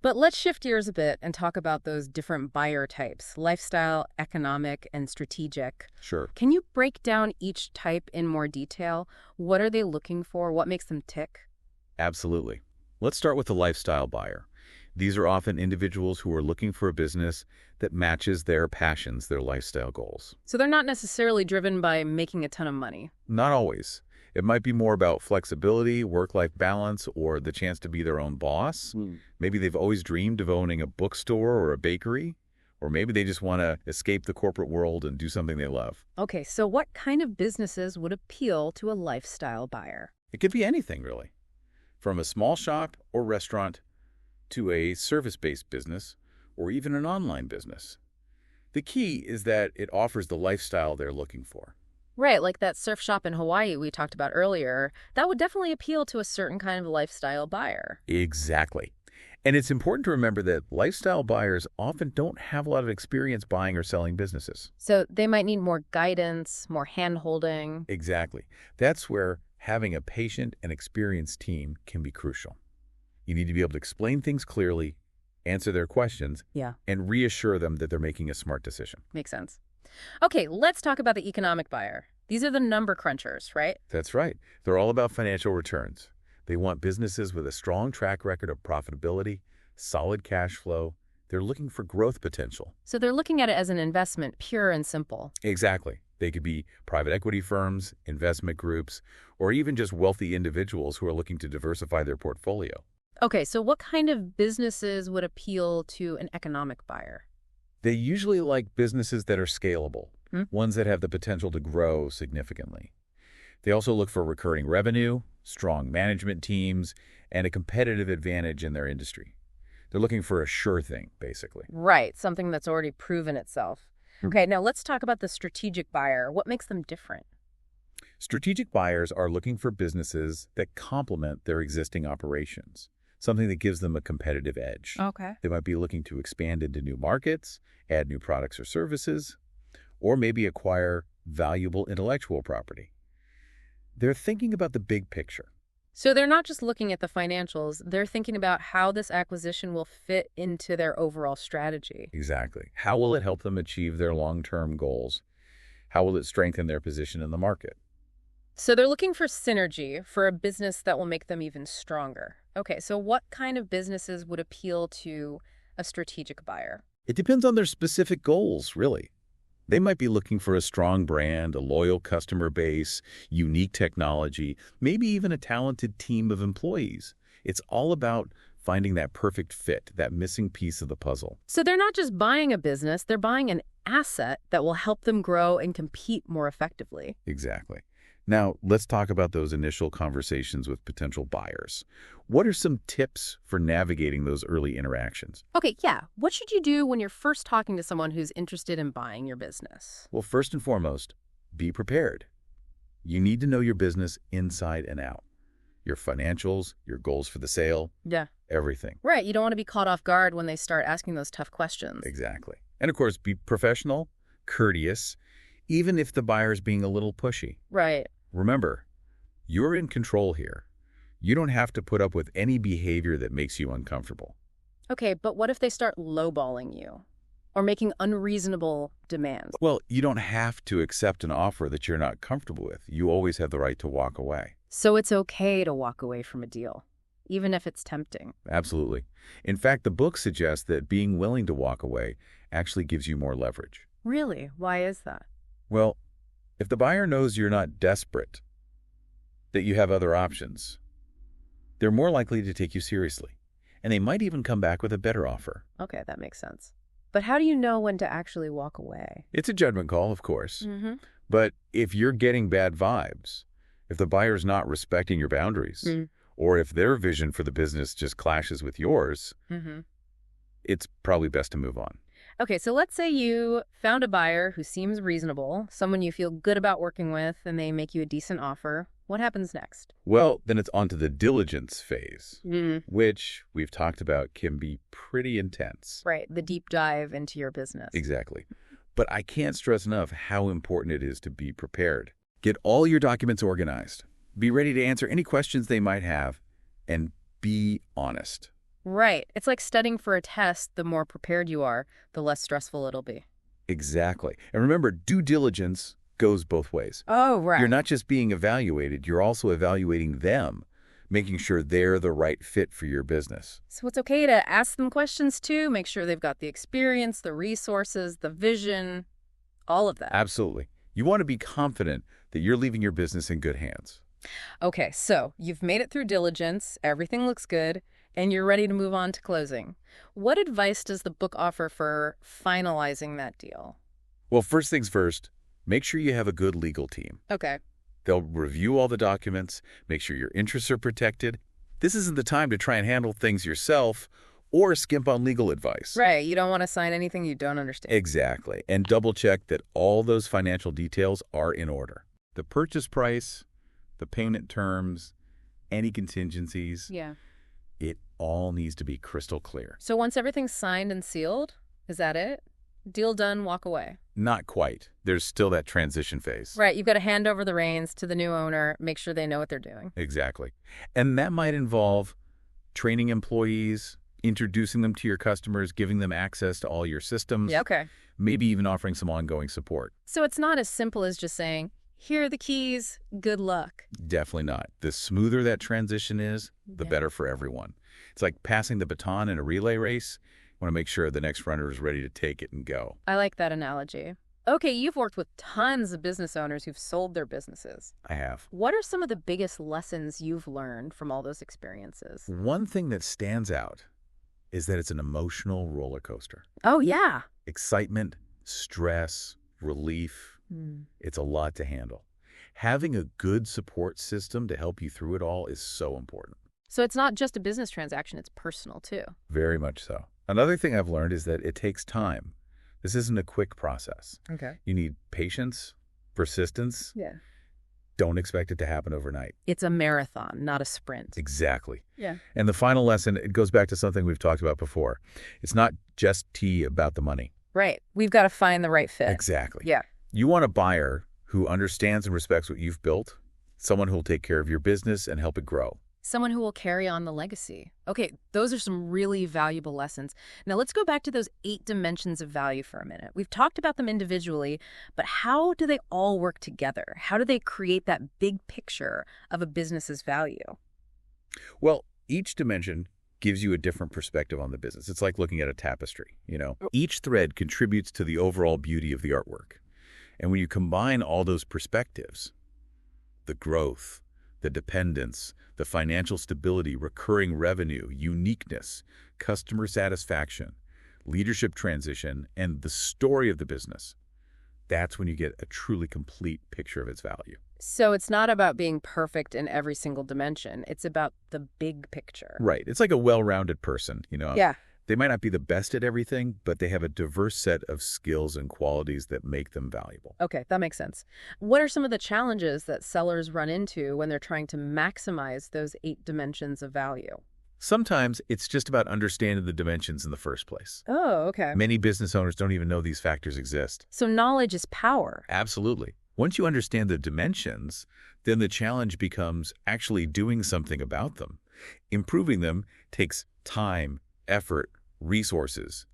But let's shift gears a bit and talk about those different buyer types: lifestyle, economic, and strategic. Sure. Can you break down each type in more detail? What are they looking for? What makes them tick? Absolutely. Let's start with the lifestyle buyer. These are often individuals who are looking for a business that matches their passions, their lifestyle goals. So they're not necessarily driven by making a ton of money. Not always. It might be more about flexibility, work-life balance, or the chance to be their own boss. Maybe they've always dreamed of owning a bookstore or a bakery, Or maybe they just want to escape the corporate world and do something they love. Okay, so what kind of businesses would appeal to a lifestyle buyer? It could be anything, really, from a small shop or restaurant to a service-based business or even an online business. The key is that it offers the lifestyle they're looking for. Right, like that surf shop in Hawaii we talked about earlier. That would definitely appeal to a certain kind of lifestyle buyer. Exactly. And it's important to remember that lifestyle buyers often don't have a lot of experience buying or selling businesses. So they might need more guidance, more hand-holding. Exactly. That's where having a patient and experienced team can be crucial. You need to be able to explain things clearly, answer their questions, Yeah, and reassure them that they're making a smart decision. makes sense. Okay, let's talk about the economic buyer. These are the number crunchers, right? That's right. They're all about financial returns. They want businesses with a strong track record of profitability, solid cash flow. They're looking for growth potential. So they're looking at it as an investment, pure and simple. Exactly. They could be private equity firms, investment groups, or even just wealthy individuals who are looking to diversify their portfolio. Okay, so what kind of businesses would appeal to an economic buyer? They usually like businesses that are scalable, Hmm? ones that have the potential to grow significantly. They also look for recurring revenue, strong management teams, and a competitive advantage in their industry. They're looking for a sure thing, basically. Right, something that's already proven itself. Okay, now let's talk about the strategic buyer. What makes them different? Strategic buyers are looking for businesses that complement their existing operations, something that gives them a competitive edge. Okay. They might be looking to expand into new markets, add new products or services, or maybe acquire valuable intellectual property. They're thinking about the big picture. So they're not just looking at the financials, they're thinking about how this acquisition will fit into their overall strategy. Exactly. How will it help them achieve their long-term goals? How will it strengthen their position in the market? So they're looking for synergy for a business that will make them even stronger. Okay, so what kind of businesses would appeal to a strategic buyer? It depends on their specific goals, really. They might be looking for a strong brand, a loyal customer base, unique technology, maybe even a talented team of employees. It's all about finding that perfect fit, that missing piece of the puzzle. So they're not just buying a business, they're buying an asset that will help them grow and compete more effectively. Exactly. Now, let's talk about those initial conversations with potential buyers. What are some tips for navigating those early interactions? Okay, yeah. What should you do when you're first talking to someone who's interested in buying your business? Well, first and foremost, be prepared. You need to know your business inside and out. Your financials, your goals for the sale, Yeah. everything. Right, you don't want to be caught off guard when they start asking those tough questions. Exactly. And of course, be professional, courteous, even if the buyer's being a little pushy. Right. Remember, you're in control here. You don't have to put up with any behavior that makes you uncomfortable. Okay, but what if they start lowballing you or making unreasonable demands? Well, you don't have to accept an offer that you're not comfortable with. You always have the right to walk away. So it's okay to walk away from a deal, even if it's tempting. Absolutely. In fact, the book suggests that being willing to walk away actually gives you more leverage. Really? Why is that? Well, if the buyer knows you're not desperate, that you have other options, they're more likely to take you seriously. And they might even come back with a better offer. Okay, that makes sense. But how do you know when to actually walk away? It's a judgment call, of course. Mm-hmm. But if you're getting bad vibes, if the buyer's not respecting your boundaries, or if their vision for the business just clashes with yours, it's probably best to move on. Okay, so let's say you found a buyer who seems reasonable, someone you feel good about working with, and they make you a decent offer. What happens next? Well, then it's on to the diligence phase, which we've talked about can be pretty intense. Right, the deep dive into your business. Exactly. But I can't stress enough how important it is to be prepared. Get all your documents organized. Be ready to answer any questions they might have, and be honest. Right. It's like studying for a test. The more prepared you are, the less stressful it'll be. Exactly. And remember, due diligence goes both ways. Oh, right. You're not just being evaluated, you're also evaluating them, making sure they're the right fit for your business. So it's okay to ask them questions too, make sure they've got the experience, the resources, the vision, all of that. Absolutely. You want to be confident that you're leaving your business in good hands. Okay, so you've made it through diligence, everything looks good. and you're ready to move on to closing. What advice does the book offer for finalizing that deal? Well, first things first, make sure you have a good legal team. Okay. They'll review all the documents, make sure your interests are protected. This isn't the time to try and handle things yourself or skimp on legal advice. Right. You don't want to sign anything you don't understand. Exactly. And double check that all those financial details are in order. The purchase price, the payment terms, any contingencies. Yeah. It all needs to be crystal clear. So once everything's signed and sealed, is that it? Deal done, walk away. Not quite. There's still that transition phase. Right. You've got to hand over the reins to the new owner, make sure they know what they're doing. Exactly. And that might involve training employees, introducing them to your customers, giving them access to all your systems. Yeah. Okay. Maybe even offering some ongoing support. So it's not as simple as just saying, here are the keys, good luck. Definitely not. The smoother that transition is, the better for everyone. It's like passing the baton in a relay race. You want to make sure the next runner is ready to take it and go. I like that analogy. Okay, you've worked with tons of business owners who've sold their businesses. I have. What are some of the biggest lessons you've learned from all those experiences? One thing that stands out is that it's an emotional roller coaster. Oh, yeah. Excitement, stress, relief. It's a lot to handle. Having a good support system to help you through it all is so important. So it's not just a business transaction, it's personal too. Very much so. Another thing I've learned is that it takes time. This isn't a quick process. Okay. You need patience, persistence. Yeah. Don't expect it to happen overnight. It's a marathon, not a sprint. Exactly. Yeah. And the final lesson, it goes back to something we've talked about before. It's not just about the money. Right. We've got to find the right fit. Exactly. Yeah. You want a buyer who understands and respects what you've built, someone who will take care of your business and help it grow. Someone who will carry on the legacy. Okay, those are some really valuable lessons. Now let's go back to those 8 dimensions of value for a minute. We've talked about them individually, but how do they all work together? How do they create that big picture of a business's value? Well, each dimension gives you a different perspective on the business. It's like looking at a tapestry, Each thread contributes to the overall beauty of the artwork. And when you combine all those perspectives, the growth, the dependence, the financial stability, recurring revenue, uniqueness, customer satisfaction, leadership transition, and the story of the business, that's when you get a truly complete picture of its value. So it's not about being perfect in every single dimension. It's about the big picture. Right. It's like a well-rounded person, Yeah. They might not be the best at everything, but they have a diverse set of skills and qualities that make them valuable. Okay, that makes sense. What are some of the challenges that sellers run into when they're trying to maximize those 8 dimensions of value? Sometimes it's just about understanding the dimensions in the first place. Oh, okay. Many business owners don't even know these factors exist. So knowledge is power. Absolutely. Once you understand the dimensions, then the challenge becomes actually doing something about them. Improving them takes time, effort, resources.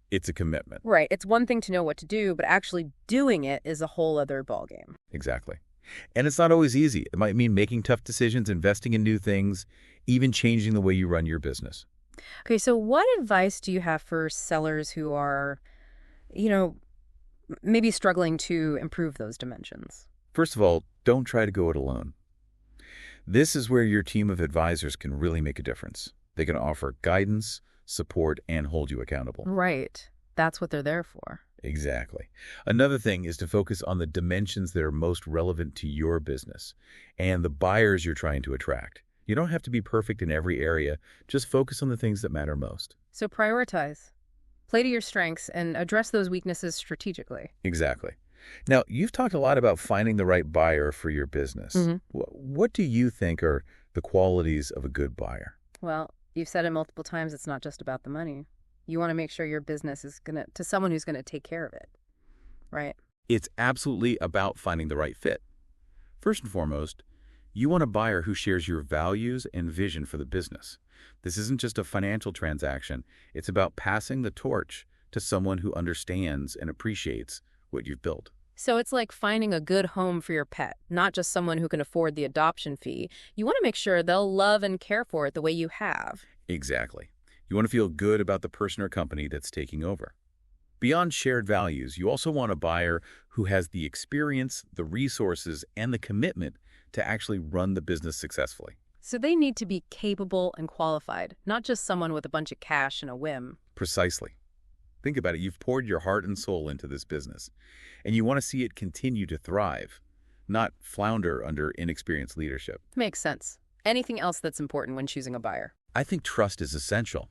It's a commitment. Right. It's one thing to know what to do, but actually doing it is a whole other ballgame. Exactly. And it's not always easy. It might mean making tough decisions, investing in new things, even changing the way you run your business. Okay, so what advice do you have for sellers who are, maybe struggling to improve those dimensions? First of all, don't try to go it alone. This is where your team of advisors can really make a difference. They can offer guidance, support, and hold you accountable. Right. That's what they're there for. Exactly. Another thing is to focus on the dimensions that are most relevant to your business and the buyers you're trying to attract. You don't have to be perfect in every area. Just focus on the things that matter most. So prioritize. Play to your strengths and address those weaknesses strategically. Exactly. Now, you've talked a lot about finding the right buyer for your business. Mm-hmm. What do you think are the qualities of a good buyer? Well, you've said it multiple times, it's not just about the money. You want to make sure your business is to someone who's going to take care of it, right? It's absolutely about finding the right fit. First and foremost, you want a buyer who shares your values and vision for the business. This isn't just a financial transaction. It's about passing the torch to someone who understands and appreciates what you've built. So it's like finding a good home for your pet, not just someone who can afford the adoption fee. You want to make sure they'll love and care for it the way you have. Exactly. You want to feel good about the person or company that's taking over. Beyond shared values, you also want a buyer who has the experience, the resources, and the commitment to actually run the business successfully. So they need to be capable and qualified, not just someone with a bunch of cash and a whim. Precisely. Think about it. You've poured your heart and soul into this business, and you want to see it continue to thrive, not flounder under inexperienced leadership. Makes sense. Anything else that's important when choosing a buyer? I think trust is essential.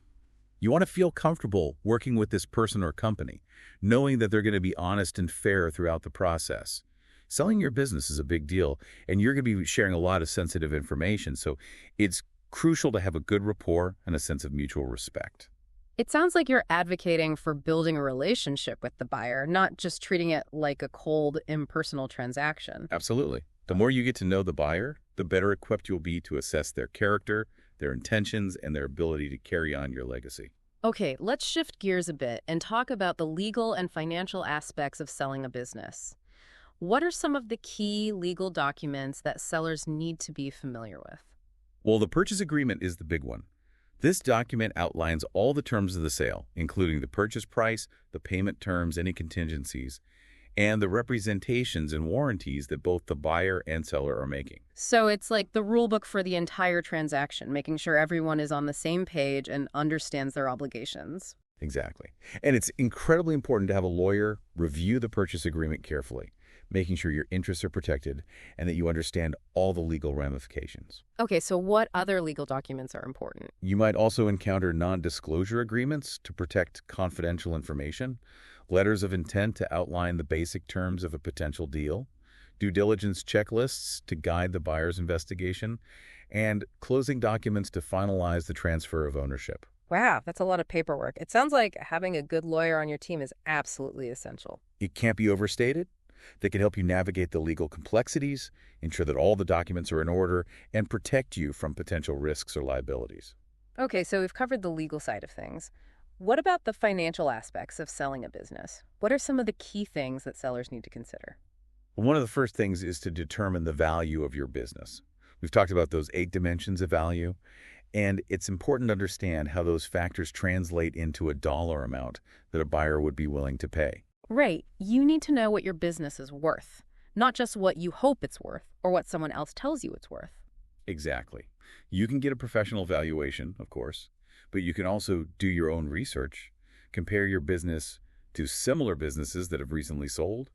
You want to feel comfortable working with this person or company, knowing that they're going to be honest and fair throughout the process. Selling your business is a big deal, and you're going to be sharing a lot of sensitive information, so it's crucial to have a good rapport and a sense of mutual respect. It sounds like you're advocating for building a relationship with the buyer, not just treating it like a cold, impersonal transaction. Absolutely. The more you get to know the buyer, the better equipped you'll be to assess their character, their intentions, and their ability to carry on your legacy. Okay, let's shift gears a bit and talk about the legal and financial aspects of selling a business. What are some of the key legal documents that sellers need to be familiar with? Well, the purchase agreement is the big one. This document outlines all the terms of the sale, including the purchase price, the payment terms, any contingencies, and the representations and warranties that both the buyer and seller are making. So it's like the rule book for the entire transaction, making sure everyone is on the same page and understands their obligations. Exactly. And it's incredibly important to have a lawyer review the purchase agreement carefully, making sure your interests are protected and that you understand all the legal ramifications. Okay, so what other legal documents are important? You might also encounter non-disclosure agreements to protect confidential information, letters of intent to outline the basic terms of a potential deal, due diligence checklists to guide the buyer's investigation, and closing documents to finalize the transfer of ownership. Wow, that's a lot of paperwork. It sounds like having a good lawyer on your team is absolutely essential. It can't be overstated. They can help you navigate the legal complexities, ensure that all the documents are in order, and protect you from potential risks or liabilities. Okay, so we've covered the legal side of things. What about the financial aspects of selling a business? What are some of the key things that sellers need to consider? One of the first things is to determine the value of your business. We've talked about those 8 dimensions of value, and it's important to understand how those factors translate into a dollar amount that a buyer would be willing to pay. Right. You need to know what your business is worth, not just what you hope it's worth or what someone else tells you it's worth. Exactly. You can get a professional valuation, of course, but you can also do your own research, compare your business to similar businesses that have recently sold,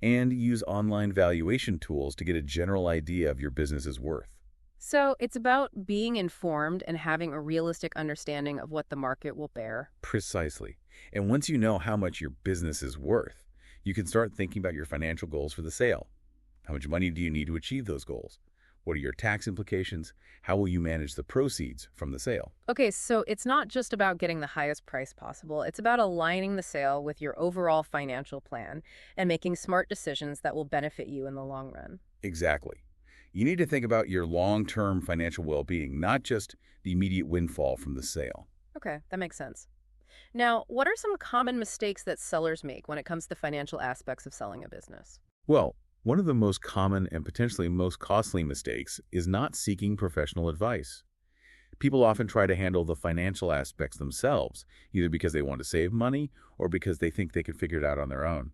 and use online valuation tools to get a general idea of your business's worth. So it's about being informed and having a realistic understanding of what the market will bear. Precisely. And once you know how much your business is worth, you can start thinking about your financial goals for the sale. How much money do you need to achieve those goals? What are your tax implications? How will you manage the proceeds from the sale? Okay, so it's not just about getting the highest price possible. It's about aligning the sale with your overall financial plan and making smart decisions that will benefit you in the long run. Exactly. You need to think about your long-term financial well-being, not just the immediate windfall from the sale. Okay, that makes sense. Now, what are some common mistakes that sellers make when it comes to financial aspects of selling a business? Well, one of the most common and potentially most costly mistakes is not seeking professional advice. People often try to handle the financial aspects themselves, either because they want to save money or because they think they can figure it out on their own.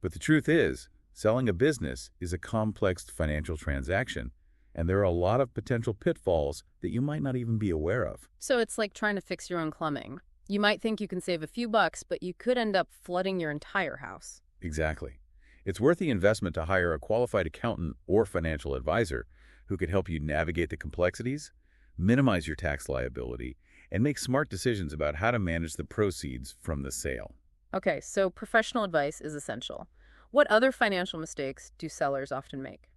But the truth is, selling a business is a complex financial transaction, and there are a lot of potential pitfalls that you might not even be aware of. So it's like trying to fix your own plumbing. You might think you can save a few bucks, but you could end up flooding your entire house. Exactly. It's worth the investment to hire a qualified accountant or financial advisor who can help you navigate the complexities, minimize your tax liability, and make smart decisions about how to manage the proceeds from the sale. Okay, so professional advice is essential. What other financial mistakes do sellers often make?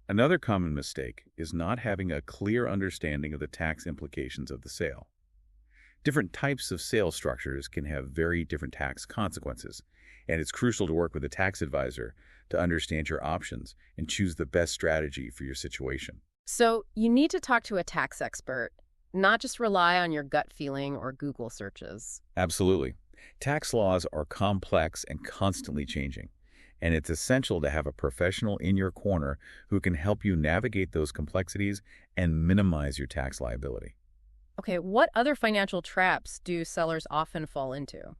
Another common mistake is not having a clear understanding of the tax implications of the sale. Different types of sale structures can have very different tax consequences, and it's crucial to work with a tax advisor to understand your options and choose the best strategy for your situation. So you need to talk to a tax expert, not just rely on your gut feeling or Google searches. Absolutely. Tax laws are complex and constantly changing, and it's essential to have a professional in your corner who can help you navigate those complexities and minimize your tax liability. Okay, what other financial traps do sellers often fall into?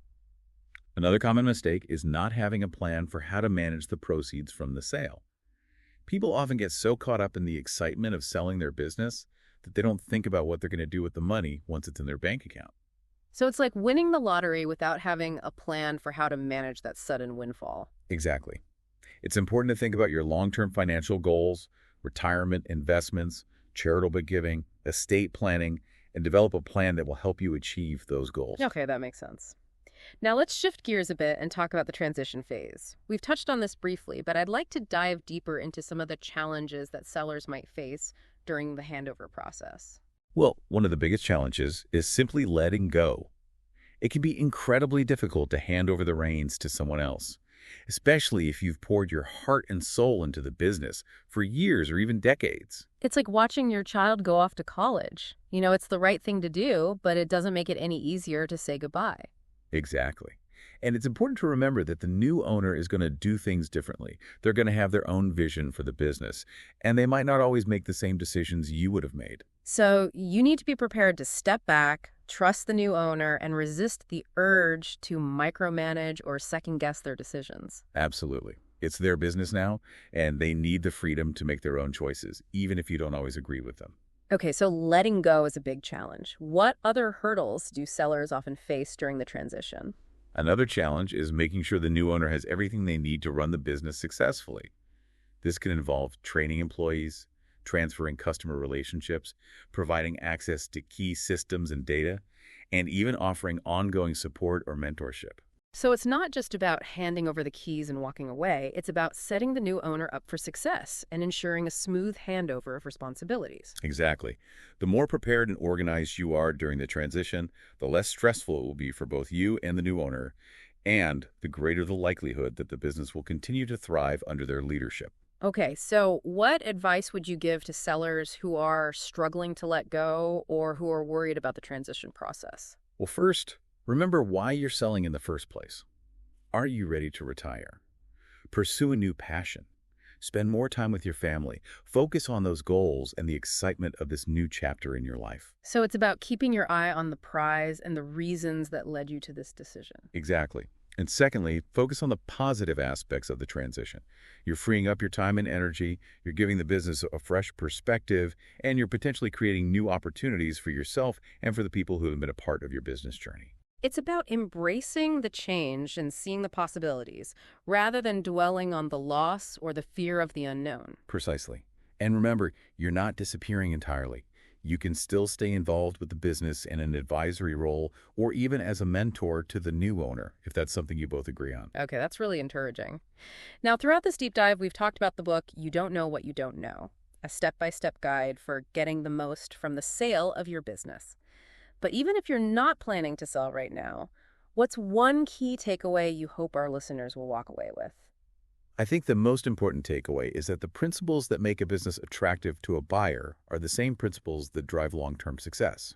Another common mistake is not having a plan for how to manage the proceeds from the sale. People often get so caught up in the excitement of selling their business that they don't think about what they're going to do with the money once it's in their bank account. So it's like winning the lottery without having a plan for how to manage that sudden windfall. Exactly. It's important to think about your long-term financial goals, retirement investments, charitable giving, estate planning, and develop a plan that will help you achieve those goals. Okay, that makes sense. Now let's shift gears a bit and talk about the transition phase. We've touched on this briefly, but I'd like to dive deeper into some of the challenges that sellers might face during the handover process. Well, one of the biggest challenges is simply letting go. It can be incredibly difficult to hand over the reins to someone else, especially if you've poured your heart and soul into the business for years or even decades. It's like watching your child go off to college. You know, it's the right thing to do, but it doesn't make it any easier to say goodbye. Exactly. And it's important to remember that the new owner is going to do things differently. They're going to have their own vision for the business, and they might not always make the same decisions you would have made. So you need to be prepared to step back, trust the new owner, and resist the urge to micromanage or second-guess their decisions. Absolutely. It's their business now, and they need the freedom to make their own choices, even if you don't always agree with them. Okay, so letting go is a big challenge. What other hurdles do sellers often face during the transition? Another challenge is making sure the new owner has everything they need to run the business successfully. This can involve training employees, transferring customer relationships, providing access to key systems and data, and even offering ongoing support or mentorship. So it's not just about handing over the keys and walking away. It's about setting the new owner up for success and ensuring a smooth handover of responsibilities. Exactly. The more prepared and organized you are during the transition, the less stressful it will be for both you and the new owner, and the greater the likelihood that the business will continue to thrive under their leadership. Okay, so what advice would you give to sellers who are struggling to let go or who are worried about the transition process? Well, first, remember why you're selling in the first place. Are you ready to retire? Pursue a new passion. Spend more time with your family. Focus on those goals and the excitement of this new chapter in your life. So it's about keeping your eye on the prize and the reasons that led you to this decision. Exactly. And secondly, focus on the positive aspects of the transition. You're freeing up your time and energy, you're giving the business a fresh perspective, and you're potentially creating new opportunities for yourself and for the people who have been a part of your business journey. It's about embracing the change and seeing the possibilities, rather than dwelling on the loss or the fear of the unknown. Precisely. And remember, you're not disappearing entirely. You can still stay involved with the business in an advisory role or even as a mentor to the new owner, if that's something you both agree on. Okay, that's really encouraging. Now, throughout this deep dive, we've talked about the book, You Don't Know What You Don't Know, a step-by-step guide for getting the most from the sale of your business. But even if you're not planning to sell right now, what's one key takeaway you hope our listeners will walk away with? I think the most important takeaway is that the principles that make a business attractive to a buyer are the same principles that drive long-term success.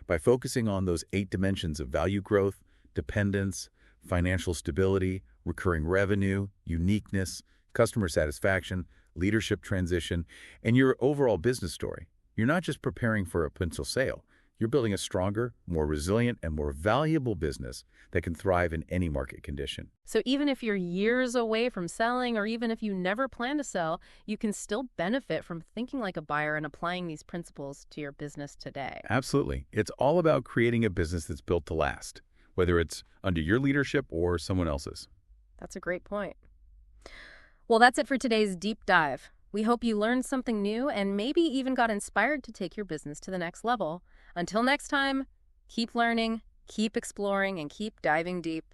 By focusing on those 8 dimensions of value growth, dependence, financial stability, recurring revenue, uniqueness, customer satisfaction, leadership transition, and your overall business story, you're not just preparing for a potential sale. You're building a stronger, more resilient, and more valuable business that can thrive in any market condition. So even if you're years away from selling, or even if you never plan to sell, you can still benefit from thinking like a buyer and applying these principles to your business today. Absolutely. It's all about creating a business that's built to last, whether it's under your leadership or someone else's. That's a great point. Well, that's it for today's deep dive. We hope you learned something new and maybe even got inspired to take your business to the next level. Until next time, keep learning, keep exploring, and keep diving deep.